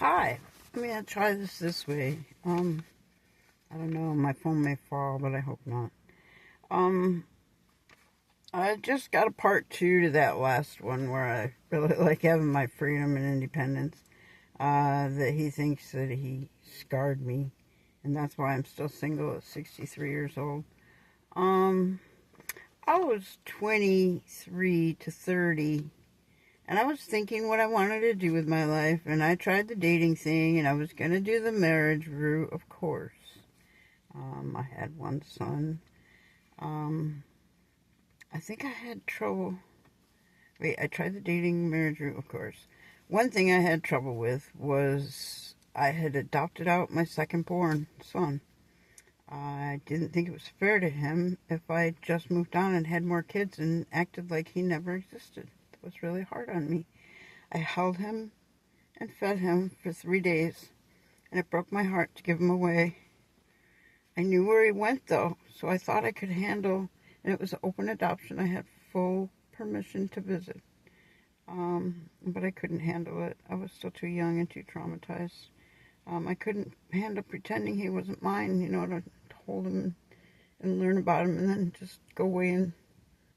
Hi, I'm gonna try this way. I don't know, my phone may fall, but I hope not. Um, I just got a part two to that last one where I really like having my freedom and independence. That he thinks that he scarred me, and that's why I'm still single at 63 years old. Um, I was 23 to 30. And I was thinking what I wanted to do with my life, and I tried the dating thing, and I was going to do the marriage route, of course. I had one son. Um, I think I had trouble. Wait, I tried the dating marriage route, of course. One thing I had trouble with was I had adopted out my second born son. I didn't think it was fair to him if I just moved on and had more kids and acted like he never existed. That was really hard on me. I held him and fed him for 3 days, and it broke my heart to give him away. I knew where he went, though, so I thought I could handle, and it was open adoption. I had full permission to visit, but I couldn't handle it. I was still too young and too traumatized. I couldn't handle pretending he wasn't mine, to hold him and learn about him and then just go away and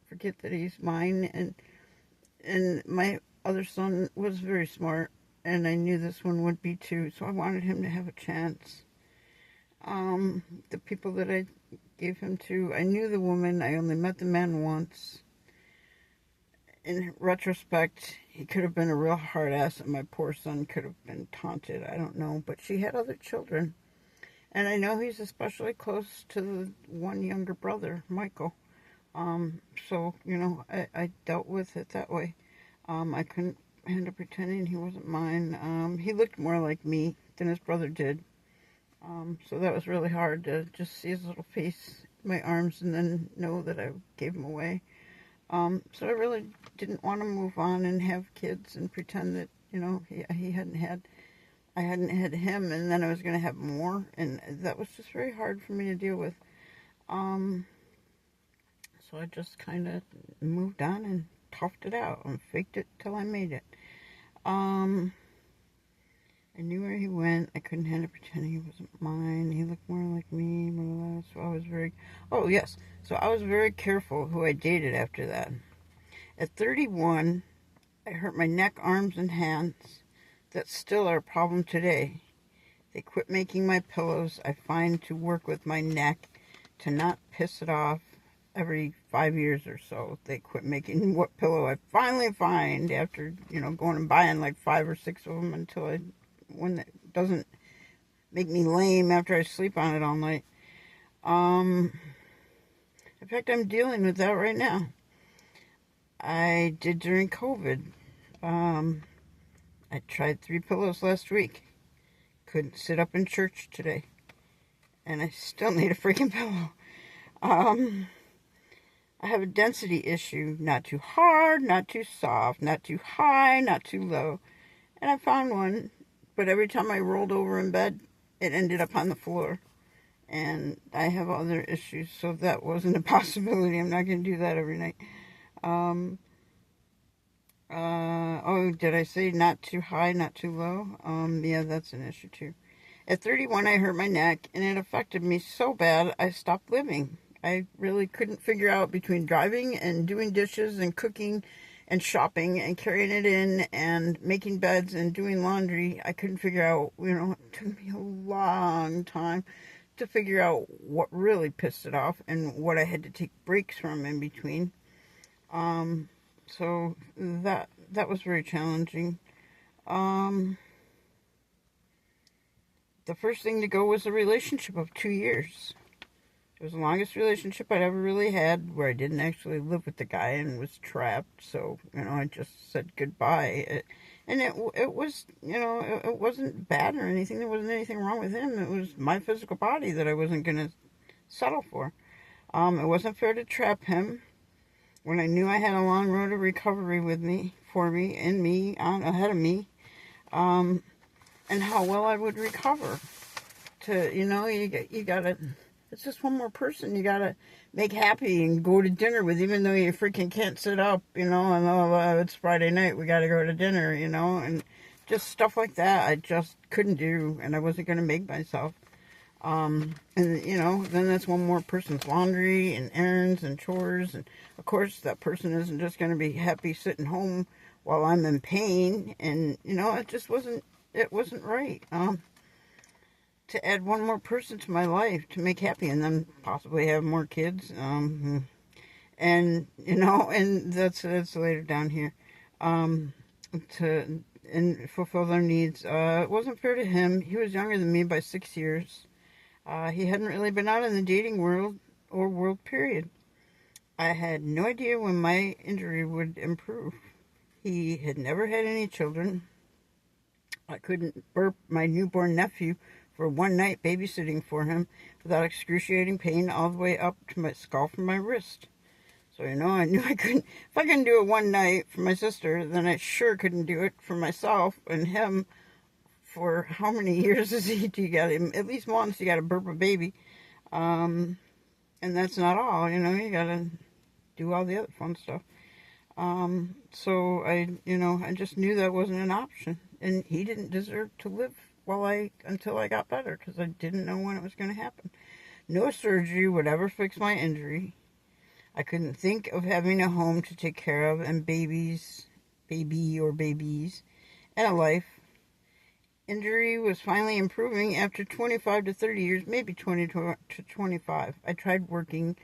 forget that he's mine. And my other son was very smart, and I knew this one would be too, so I wanted him to have a chance. The people that I gave him to, I knew the woman, I only met the man once. In retrospect, he could have been a real hard ass, and my poor son could have been taunted, I don't know, but she had other children. And I know he's especially close to the one younger brother, Michael. So, I dealt with it that way. I couldn't handle pretending he wasn't mine. He looked more like me than his brother did. So that was really hard to just see his little face in my arms and then know that I gave him away. So I really didn't want to move on and have kids and pretend that, I hadn't had him, and then I was going to have more. And that was just very hard for me to deal with. So I just kind of moved on and toughed it out and faked it till I made it. I knew where he went. I couldn't handle pretending he wasn't mine. He looked more like me. Blah, blah, blah. So I was So I was very careful who I dated after that. At 31, I hurt my neck, arms, and hands. That still are a problem today. They quit making my pillows. I find to work with my neck to not piss it off every 5 years or so. They quit making what pillow I finally find after, going and buying like 5 or 6 of them until one that doesn't make me lame after I sleep on it all night. In fact, I'm dealing with that right now. I did during COVID. I tried 3 pillows last week. Couldn't sit up in church today. And I still need a freaking pillow. I have a density issue. Not too hard, not too soft, not too high, not too low. And I found one, but every time I rolled over in bed, it ended up on the floor. And I have other issues, so that wasn't a possibility. I'm not going to do that every night. Did I say not too high, not too low? Yeah, that's an issue too. At 31, I hurt my neck, and it affected me so bad, I stopped living. I really couldn't figure out between driving and doing dishes and cooking and shopping and carrying it in and making beds and doing laundry. I couldn't figure out, it took me a long time to figure out what really pissed it off and what I had to take breaks from in between. So that was very challenging. The first thing to go was a relationship of 2 years. It was the longest relationship I'd ever really had, where I didn't actually live with the guy and was trapped. So, I just said goodbye. It was, it wasn't bad or anything. There wasn't anything wrong with him. It was my physical body that I wasn't going to settle for. It wasn't fair to trap him when I knew I had a long road of recovery ahead of me, and how well I would recover. You gotta, it's just one more person you gotta make happy and go to dinner with, even though you freaking can't sit up, and it's Friday night, we gotta go to dinner, and just stuff like that I just couldn't do, and I wasn't going to make myself. And, you know, then that's one more person's laundry and errands and chores. And, of course, that person isn't just going to be happy sitting home while I'm in pain. And, you know, it wasn't right. To add one more person to my life to make happy and then possibly have more kids. And, you know, and that's later down here. To and fulfill their needs. It wasn't fair to him. He was younger than me by 6 years. He hadn't really been out in the dating world or world period. I had no idea when my injury would improve. He had never had any children. I couldn't burp my newborn nephew for one night babysitting for him without excruciating pain all the way up to my skull from my wrist. So, you know, I knew I couldn't, if I couldn't do it one night for my sister, then I sure couldn't do it for myself and him. For how many years do you got him? At least once you got to burp a baby. And that's not all, you know, you got to do all the other fun stuff. So I just knew that wasn't an option. And he didn't deserve to live until I got better, because I didn't know when it was going to happen. No surgery would ever fix my injury. I couldn't think of having a home to take care of and babies, and a life. Injury was finally improving after 25 to 30 years, maybe 20 to 25. I tried working,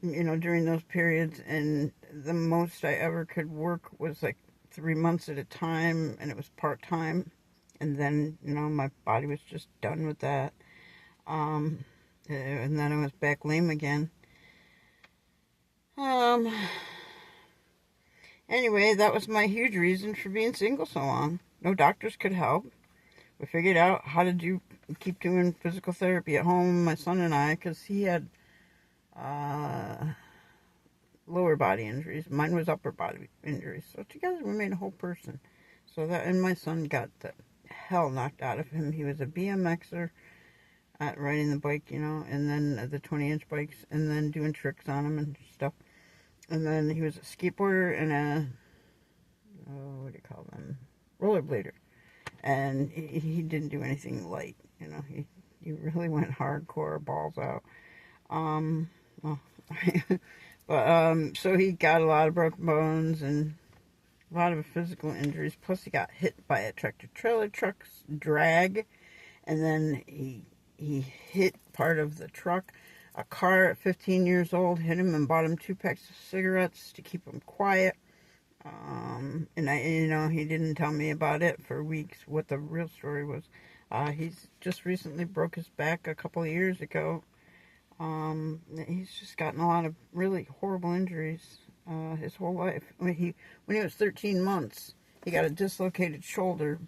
you know, during those periods, and the most I ever could work was like 3 months at a time, and it was part-time. And then, you know, my body was just done with that. And then I was back lame again. Anyway, that was my huge reason for being single so long. No doctors could help. We figured out how to keep doing physical therapy at home, my son and I, because he had lower body injuries. Mine was upper body injuries. So together we made a whole person. And my son got the hell knocked out of him. He was a BMXer at riding the bike, you know, and then the 20-inch bikes, and then doing tricks on them and stuff. And then he was a skateboarder and what do you call them? Rollerblader. And he didn't do anything light, you know. He really went hardcore, balls out. So he got a lot of broken bones and a lot of physical injuries. Plus, he got hit by a tractor-trailer truck's drag, and then he hit part of the truck. A car at 15 years old hit him and bought him 2 packs of cigarettes to keep him quiet. And he didn't tell me about it for weeks, what the real story was. He's just recently broke his back a couple of years ago. He's just gotten a lot of really horrible injuries, his whole life. When he was 13 months, he got a dislocated shoulder,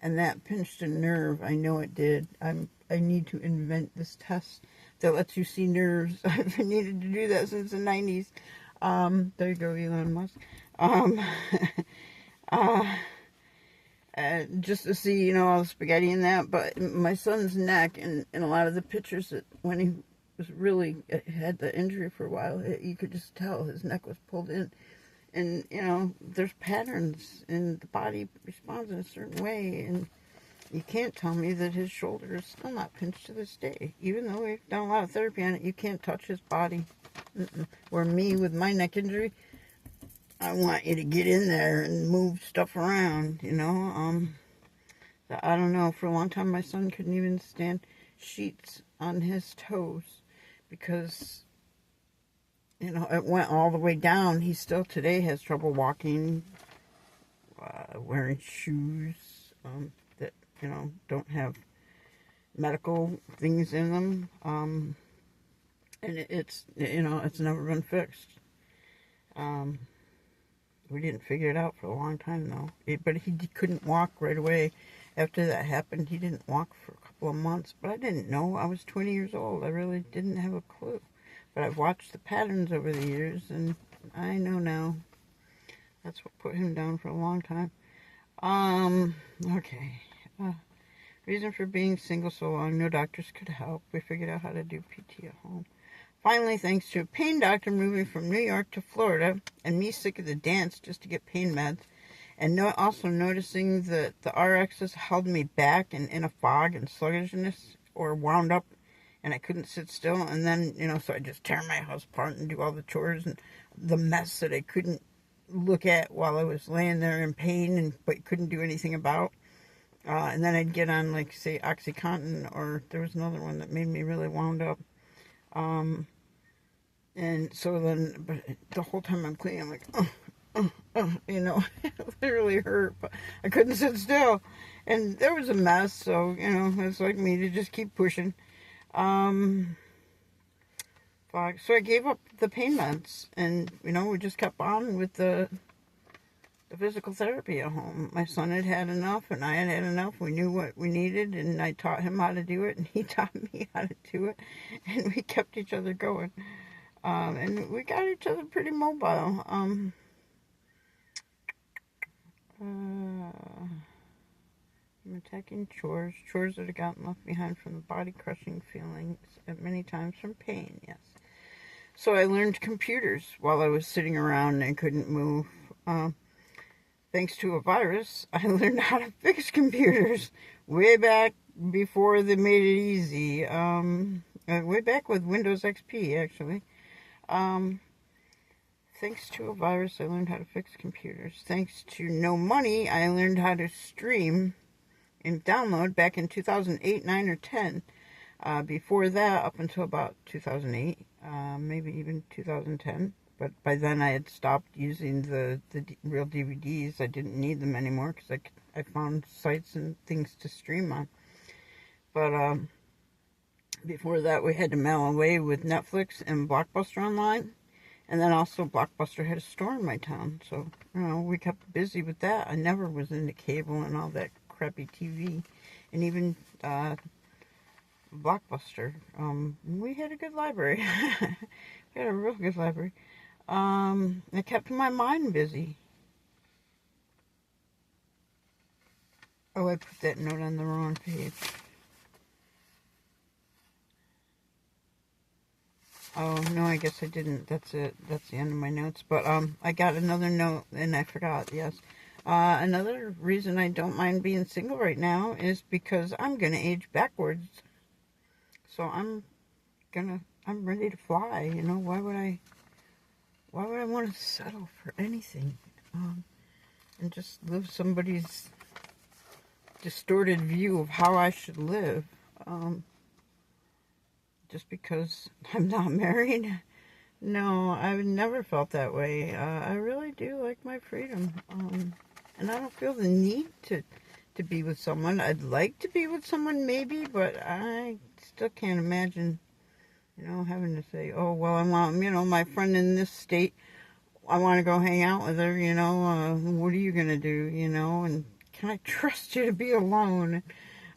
and that pinched a nerve. I know it did. I need to invent this test that lets you see nerves. I've needed to do that since the 90s. There you go, Elon Musk. Just to see, you know, all the spaghetti in that. But my son's neck, and a lot of the pictures that when he was really had the injury for a while, you could just tell his neck was pulled in. And, you know, there's patterns, and the body responds in a certain way, and you can't tell me that his shoulder is still not pinched to this day. Even though we've done a lot of therapy on it, you can't touch his body. Where me, with my neck injury, I want you to get in there and move stuff around, you know. I don't know. For a long time, my son couldn't even stand sheets on his toes because, you know, it went all the way down. He still today has trouble walking, wearing shoes that, you know, don't have medical things in them. And it's, you know, it's never been fixed. We didn't figure it out for a long time, though. But he couldn't walk right away. After that happened, he didn't walk for a couple of months. But I didn't know. I was 20 years old. I really didn't have a clue. But I've watched the patterns over the years, and I know now. That's what put him down for a long time. Okay. Reason for being single so long, no doctors could help. We figured out how to do PT at home. Finally, thanks to a pain doctor moving from New York to Florida, and me sick of the dance just to get pain meds, And also noticing that the RXs held me back and in a fog and sluggishness, or wound up, and I couldn't sit still. And then, so I just tear my house apart and do all the chores and the mess that I couldn't look at while I was laying there in pain, but couldn't do anything about. And then I'd get on, like, say, OxyContin, or there was another one that made me really wound up. And so then, but the whole time I'm cleaning, I'm like, it literally hurt, but I couldn't sit still. And there was a mess, so, it's like me to just keep pushing. So I gave up the pain meds, and, we just kept on with the physical therapy at home. My son had had enough, and I had had enough. We knew what we needed, and I taught him how to do it, and he taught me how to do it, and we kept each other going. And we got each other pretty mobile. I'm attacking chores that have gotten left behind from the body-crushing feelings, and many times from pain, yes. So I learned computers while I was sitting around and couldn't move. Thanks to a virus, I learned how to fix computers way back before they made it easy. Way back with Windows XP, actually. Thanks to a virus, I learned how to fix computers. Thanks to no money, I learned how to stream and download back in 2008, 9, or 10. Before that, up until about 2008, maybe even 2010. But by then I had stopped using the real DVDs. I didn't need them anymore because I found sites and things to stream on. But before that, we had to mail away with Netflix and Blockbuster online. And then also Blockbuster had a store in my town. So, we kept busy with that. I never was into cable and all that crappy TV. And even Blockbuster. We had a good library. We had a real good library. It kept my mind busy. Oh, I put that note on the wrong page. Oh, no, I guess I didn't. That's it. That's the end of my notes. But I got another note, and I forgot, yes. Another reason I don't mind being single right now is because I'm going to age backwards. So I'm ready to fly, Why would I want to settle for anything? And just live somebody's distorted view of how I should live. Just because I'm not married? No, I've never felt that way. I really do like my freedom. And I don't feel the need to be with someone. I'd like to be with someone maybe, but I still can't imagine, having to say, oh, well, I want, my friend in this state, I want to go hang out with her, what are you going to do, and can I trust you to be alone?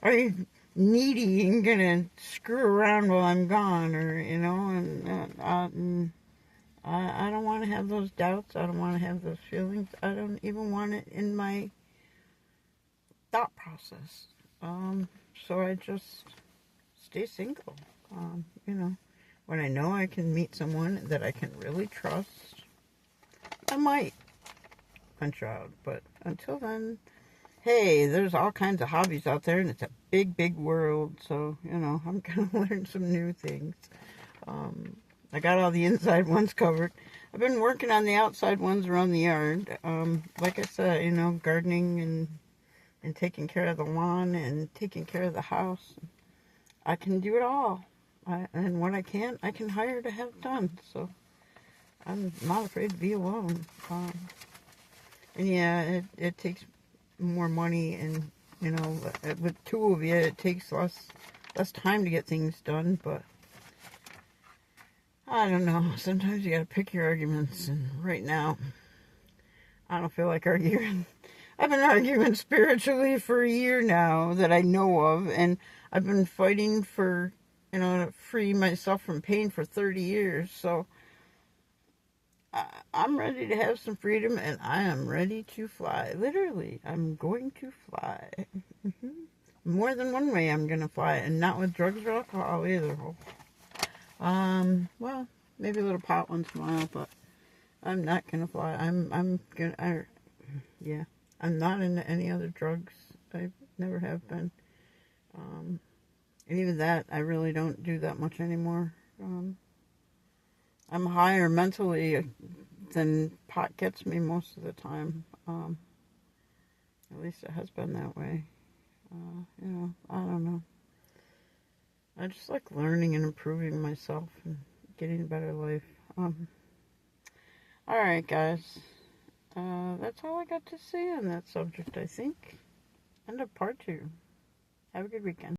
Are you needy and going to screw around while I'm gone, or, and I don't want to have those doubts. I don't want to have those feelings. I don't even want it in my thought process. So I just stay single. When I know I can meet someone that I can really trust, I might venture out. But until then, hey, there's all kinds of hobbies out there, and it's a big, big world. So, I'm going to learn some new things. I got all the inside ones covered. I've been working on the outside ones around the yard. Like I said, gardening and taking care of the lawn and taking care of the house. I can do it all. And what I can't, I can hire to have done. So I'm not afraid to be alone. And yeah, it takes more money, and with two of you, it takes less time to get things done. But I don't know. Sometimes you gotta pick your arguments, and right now, I don't feel like arguing. I've been arguing spiritually for a year now that I know of, and I've been fighting for, to free myself from pain for 30 years. So I'm ready to have some freedom, and I am ready to fly. Literally, I'm going to fly. More than one way I'm going to fly, and not with drugs or alcohol either. Well, maybe a little pot once in a while, but I'm not going to fly. I'm going to, yeah. I'm not into any other drugs. I never have been. And even that, I really don't do that much anymore. I'm higher mentally than pot gets me most of the time. At least it has been that way. I don't know. I just like learning and improving myself and getting a better life. Alright, guys. That's all I got to say on that subject, I think. End of part 2. Have a good weekend.